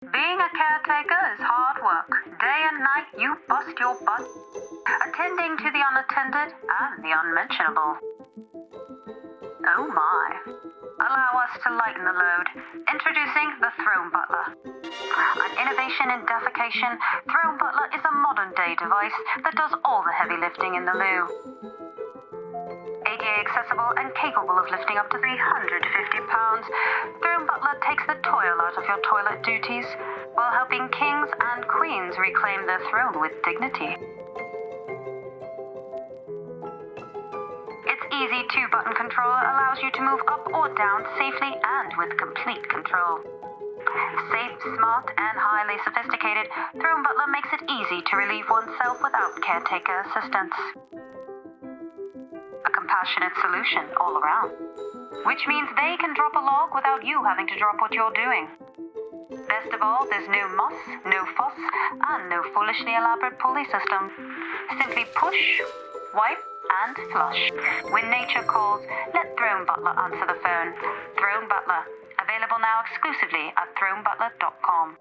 Being a caretaker is hard work. Day and night you bust your butt, attending to the unattended and the unmentionable. Oh my. Allow us to lighten the load. Introducing the Throne Buttler. An innovation in defecation, Throne Buttler is a modern-day device that does all the heavy lifting in the loo. ADA accessible and capable of lifting up to 350 pounds, Throne Buttler takes the toil out of your toilet duties while helping kings and queens reclaim their throne with dignity. Its easy two-button controller allows you to move up or down safely and with complete control. Safe, smart, and highly sophisticated, Throne Buttler makes it easy to relieve oneself without caretaker assistance. A compassionate solution all around, which means they can drop a log without you having to drop what you're doing. Best of all, there's no muss, no fuss, and no foolishly elaborate pulley system. Simply push, wipe, and flush. When nature calls, let Throne Buttler answer the phone. Throne Buttler, available now exclusively at thronebutler.com.